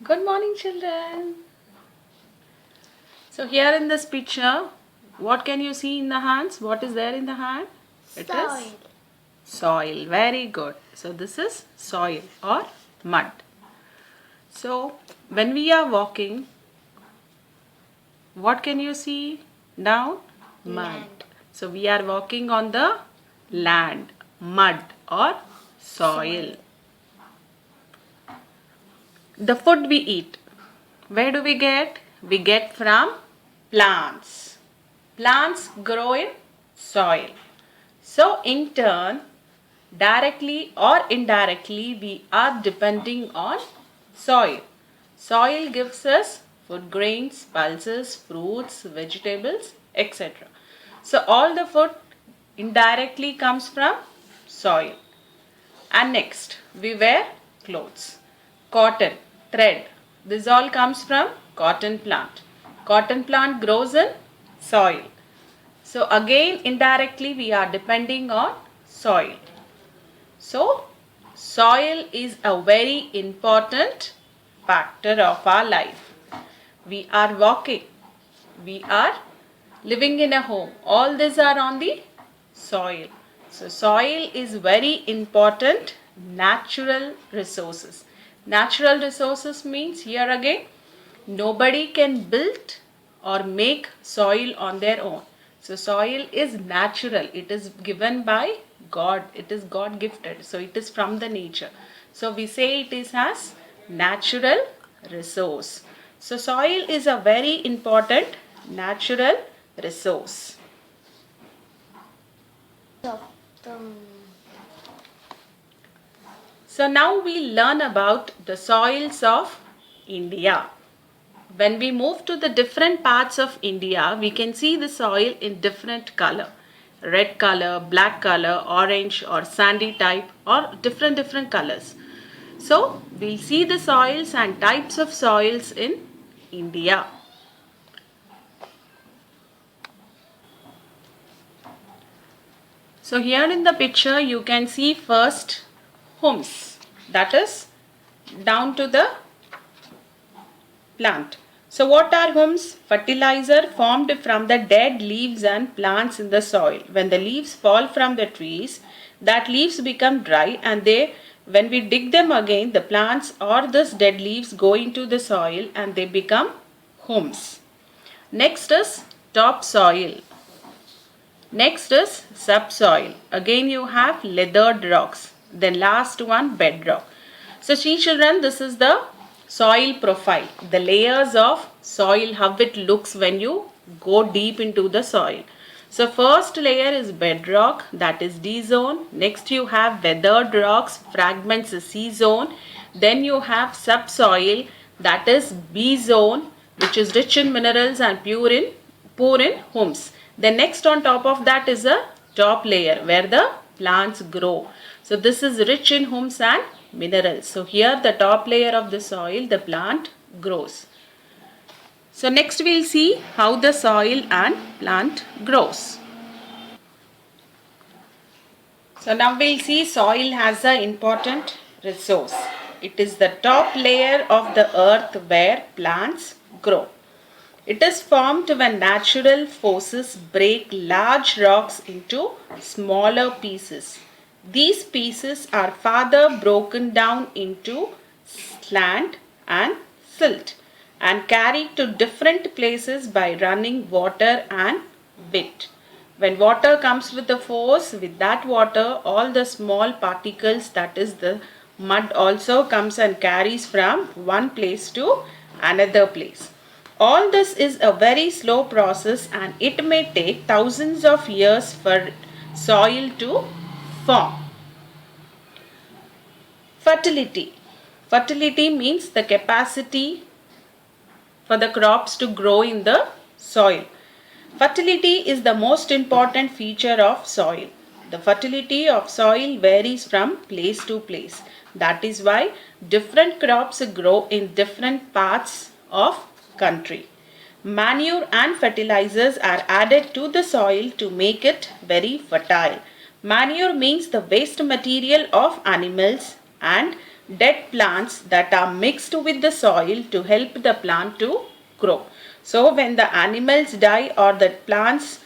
Good morning, children. So here in this picture, what can you see in the hands? What is there in the hand? It is soil. Very good. So this is soil or mud. So when we are walking, what can you see down? Mud. Land. So we are walking on the land, mud or soil. The food we eat, where do we get? We get from plants. Plants grow in soil. So, in turn, directly or indirectly, we are depending on soil. Soil gives us food grains, pulses, fruits, vegetables, etc. So, all the food indirectly comes from soil. And next, we wear clothes. Cotton, thread. This all comes from cotton plant. Cotton plant grows in soil. So again, indirectly, we are depending on soil. So, soil is a very important factor of our life. We are walking. We are living in a home. All these are on the soil. So soil is very important natural resources. Natural resources means here again nobody can build or make soil on their own. So soil is natural. It is given by God. It is God gifted. So it is from the nature. So we say it is as natural resource. So soil is a very important natural resource. So now we learn about the soils of India. When we move to the different parts of India, we can see the soil in different color. Red color, black color, orange or sandy type or different colors. So we'll see the soils and types of soils in India. So here in the picture you can see first humus, that is down to the plant. So what are humus? Fertilizer formed from the dead leaves and plants in the soil. When the leaves fall from the trees, that leaves become dry and when we dig them again, the plants or those dead leaves go into the soil and they become humus. Next is topsoil. Next is subsoil. Again you have leathered rocks. Then last one bedrock. So see children, this is the soil profile. The layers of soil, how it looks when you go deep into the soil. So first layer is bedrock, that is D zone. Next you have weathered rocks, fragments is C zone. Then you have subsoil, that is B zone, which is rich in minerals and poor in humus. Then next on top of that is a top layer where the plants grow. So this is rich in humus and minerals. So here the top layer of the soil, the plant grows. So next we will see how the soil and plant grows. So now we will see soil has an important resource. It is the top layer of the earth where plants grow. It is formed when natural forces break large rocks into smaller pieces. These pieces are further broken down into sand and silt and carried to different places by running water and wind. When water comes with the force, with that water, all the small particles, that is the mud, also comes and carries from one place to another place. All this is a very slow process and it may take thousands of years for soil to form. Fertility. Fertility means the capacity for the crops to grow in the soil. Fertility is the most important feature of soil. The fertility of soil varies from place to place. That is why different crops grow in different parts of country. Manure and fertilizers are added to the soil to make it very fertile. Manure means the waste material of animals and dead plants that are mixed with the soil to help the plant to grow. So when the animals die or the plants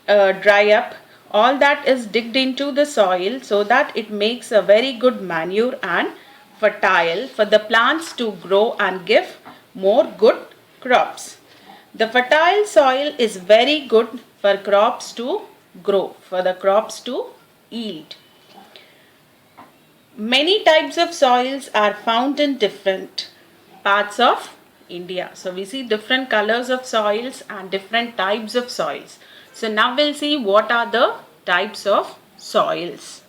dry up, all that is digged into the soil so that it makes a very good manure and fertile for the plants to grow and give more good crops. The fertile soil is very good for crops to grow, for the crops to yield. Many types of soils are found in different parts of India. So we see different colors of soils and different types of soils. So now we'll see what are the types of soils.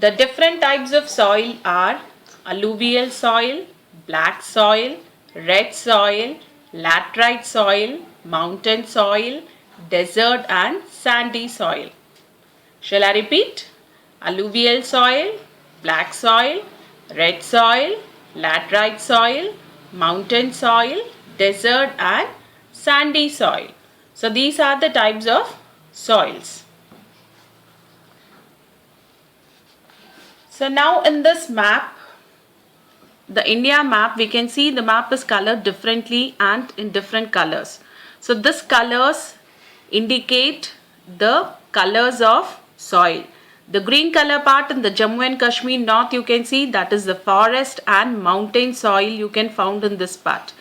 The different types of soil are alluvial soil, black soil, red soil, laterite soil, mountain soil, desert and sandy soil. Shall I repeat? Alluvial soil, black soil, red soil, laterite soil, mountain soil, desert and sandy soil. So these are the types of soils. So now in this map, the India map, we can see the map is colored differently and in different colors. So these colors indicate the colors of soil. The green color part in the Jammu and Kashmir north, you can see that is the forest and mountain soil you can found in this part.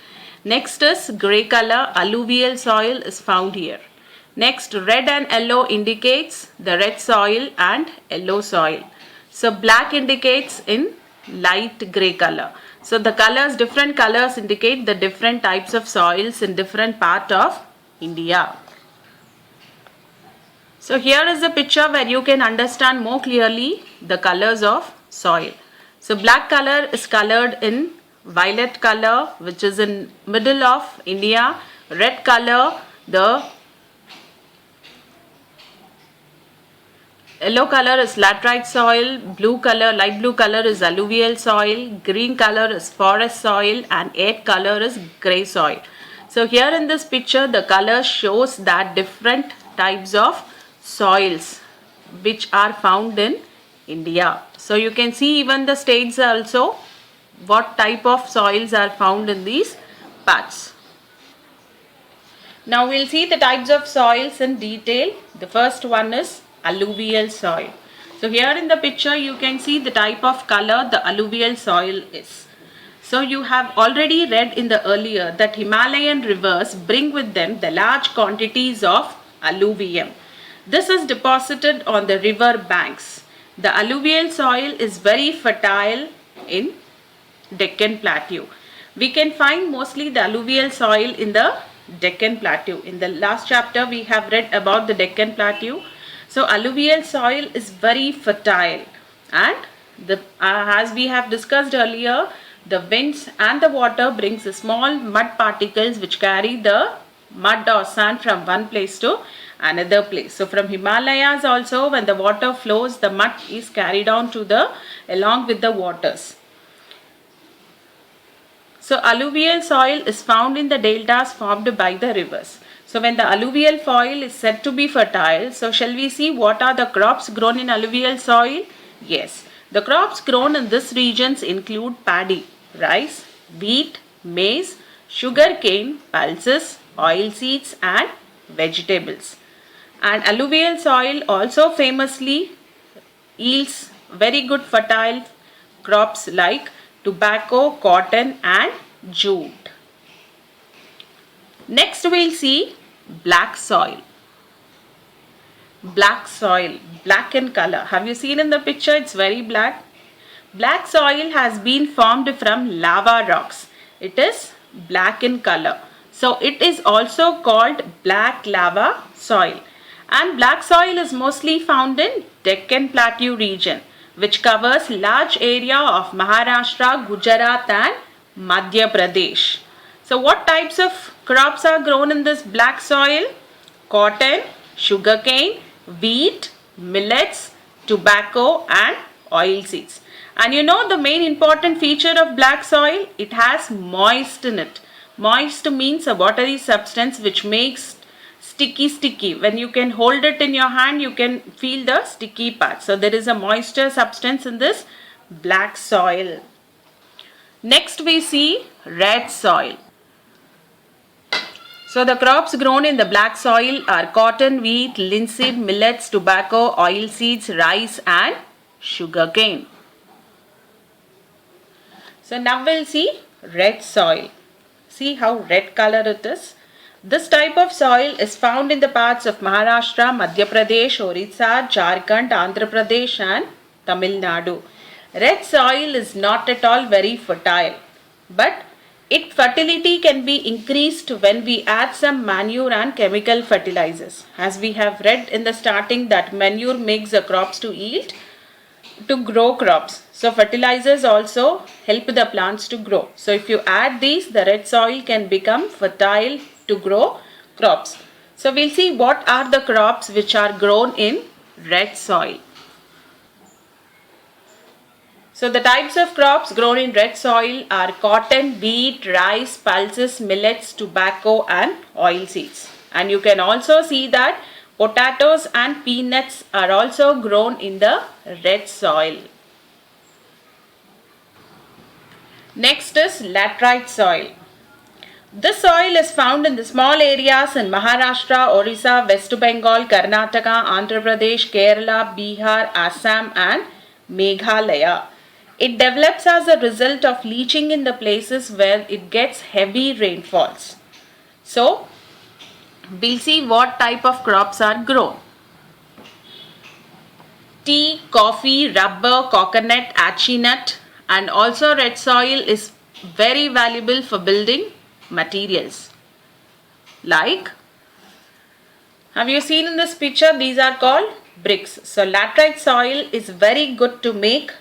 Next is grey color, alluvial soil is found here. Next, red and yellow indicates the red soil and yellow soil. So black indicates in light grey color. So the colors, different colors indicate the different types of soils in different part of India. So here is a picture where you can understand more clearly the colors of soil. So black color is colored in violet color, which is in middle of India. Red color, the yellow color is laterite soil, blue color, light blue color is alluvial soil, green color is forest soil and earth color is grey soil. So here in this picture, the color shows that different types of soils which are found in India. So you can see even the states also what type of soils are found in these parts. Now we'll see the types of soils in detail. The first one is alluvial soil. So here in the picture you can see the type of color the alluvial soil is. So you have already read in the earlier that Himalayan rivers bring with them the large quantities of alluvium. This is deposited on the river banks. The alluvial soil is very fertile in Deccan Plateau. We can find mostly the alluvial soil in the Deccan Plateau. In the last chapter we have read about the Deccan Plateau. So alluvial soil is very fertile and as we have discussed earlier, the winds and the water brings the small mud particles which carry the mud or sand from one place to another place. So from Himalayas also, when the water flows, the mud is carried on to along with the waters. So alluvial soil is found in the deltas formed by the rivers. So when the alluvial soil is said to be fertile, so shall we see what are the crops grown in alluvial soil? Yes, the crops grown in these regions include paddy, rice, wheat, maize, sugarcane, pulses, oilseeds and vegetables. And alluvial soil also famously yields very good fertile crops like tobacco, cotton and jute. Next we'll see black soil. Black soil, black in color. Have you seen in the picture? It's very black. Black soil has been formed from lava rocks. It is black in color. So it is also called black lava soil. And black soil is mostly found in Deccan Plateau region, which covers large area of Maharashtra, Gujarat and Madhya Pradesh. So what types of crops are grown in this black soil? Cotton, sugarcane, wheat, millets, tobacco and oilseeds. And you know the main important feature of black soil? It has moist in it. Moist means a watery substance which makes sticky. When you can hold it in your hand, you can feel the sticky part. So there is a moisture substance in this black soil. Next we see red soil. So the crops grown in the black soil are cotton, wheat, linseed, millets, tobacco, oilseeds, rice and sugarcane. So now we'll see red soil. See how red color it is. This type of soil is found in the parts of Maharashtra, Madhya Pradesh, Orissa, Jharkhand, Andhra Pradesh and Tamil Nadu. Red soil is not at all very fertile, but its fertility can be increased when we add some manure and chemical fertilizers. As we have read in the starting that manure makes the crops to grow crops. So fertilizers also help the plants to grow. So if you add these, the red soil can become fertile to grow crops. So we'll see what are the crops which are grown in red soil. So the types of crops grown in red soil are cotton, wheat, rice, pulses, millets, tobacco and oilseeds. And you can also see that potatoes and peanuts are also grown in the red soil. Next is laterite soil. This soil is found in the small areas in Maharashtra, Orissa, West Bengal, Karnataka, Andhra Pradesh, Kerala, Bihar, Assam and Meghalaya. It develops as a result of leaching in the places where it gets heavy rainfalls. So, we'll see what type of crops are grown. Tea, coffee, rubber, coconut, achi nut and also red soil is very valuable for building materials. Like, have you seen in this picture, these are called bricks. So laterite soil is very good to make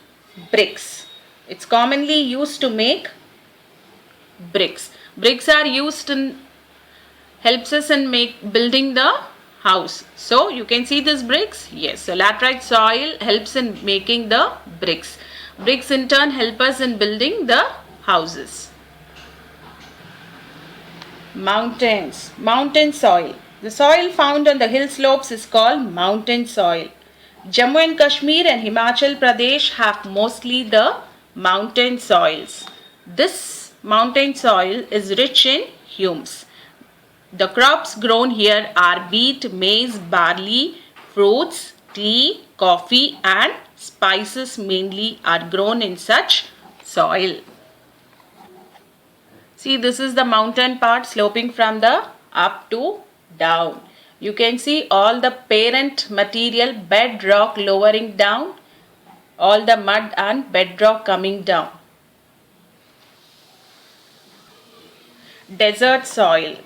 bricks. It's commonly used to make bricks. Bricks are used in, helps us in building the house. So you can see these bricks. Yes, so laterite soil helps in making the bricks. Bricks in turn help us in building the houses. Mountains. Mountain soil. The soil found on the hill slopes is called mountain soil. Jammu and Kashmir and Himachal Pradesh have mostly the mountain soils. This mountain soil is rich in humus. The crops grown here are wheat, maize, barley, fruits, tea, coffee and spices mainly are grown in such soil. See, this is the mountain part sloping from the up to down. You can see all the parent material, bedrock lowering down, all the mud and bedrock coming down. Desert soil.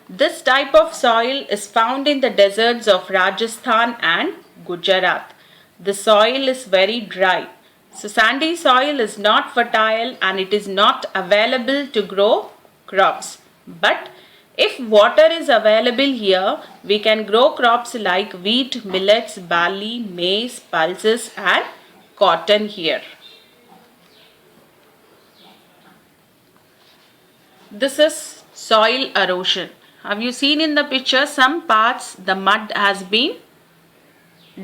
This type of soil is found in the deserts of Rajasthan and Gujarat. The soil is very dry. So sandy soil is not fertile and it is not available to grow crops. But if water is available here, we can grow crops like wheat, millets, barley, maize, pulses and cotton here. This is soil erosion. Have you seen in the picture some parts the mud has been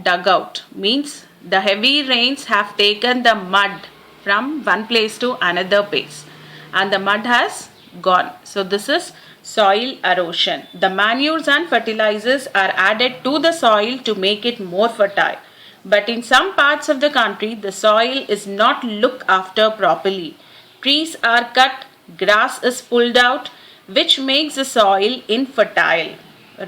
dug out? Means the heavy rains have taken the mud from one place to another place and the mud has gone. So this is soil erosion. The manures and fertilizers are added to the soil to make it more fertile. But in some parts of the country, the soil is not looked after properly. Trees are cut, grass is pulled out, which makes the soil infertile.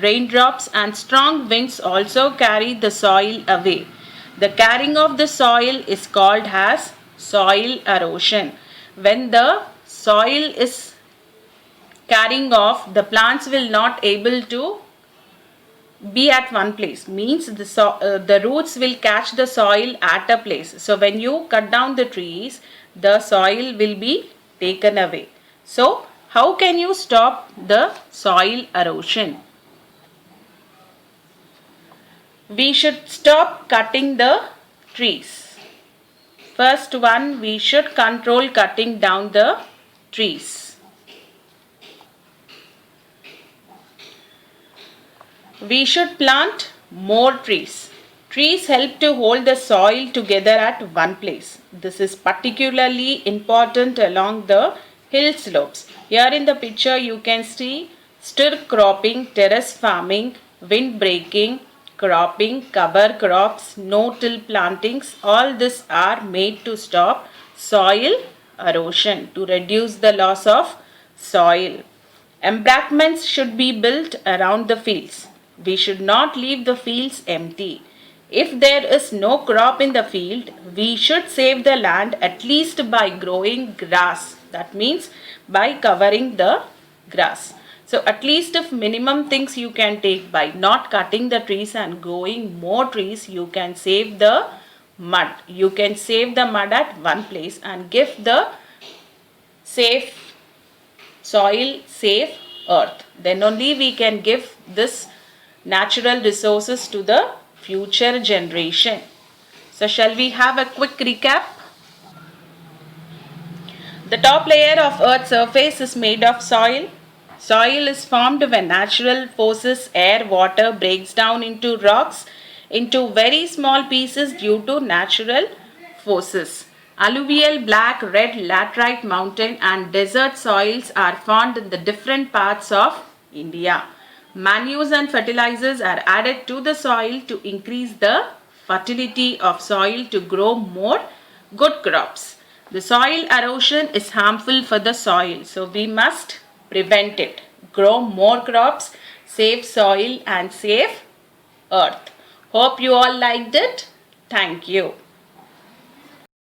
Raindrops and strong winds also carry the soil away. The carrying of the soil is called as soil erosion. When the soil is carrying off, the plants will not able to be at one place. Means the roots will catch the soil at a place. So when you cut down the trees, the soil will be taken away. So how can you stop the soil erosion? We should stop cutting the trees. First one, we should control cutting down the trees. We should plant more trees. Trees help to hold the soil together at one place. This is particularly important along the hill slopes. Here in the picture you can see stir cropping, terrace farming, wind breaking, cropping, cover crops, no-till plantings. All this are made to stop soil erosion, to reduce the loss of soil. Embankments should be built around the fields. We should not leave the fields empty. If there is no crop in the field, we should save the land at least by growing grass. That means by covering the grass. So at least if minimum things you can take by not cutting the trees and growing more trees, you can save the mud. You can save the mud at one place and give the safe soil, safe earth. Then only we can give this natural resources to the future generation. So shall we have a quick recap? The top layer of earth's surface is made of soil. Soil is formed when natural forces, air, water breaks down into rocks into very small pieces due to natural forces. Alluvial, black, red, laterite mountain and desert soils are found in the different parts of India. Manures and fertilizers are added to the soil to increase the fertility of soil to grow more good crops. The soil erosion is harmful for the soil, so we must prevent it. Grow more crops, save soil and save earth. Hope you all liked it. Thank you.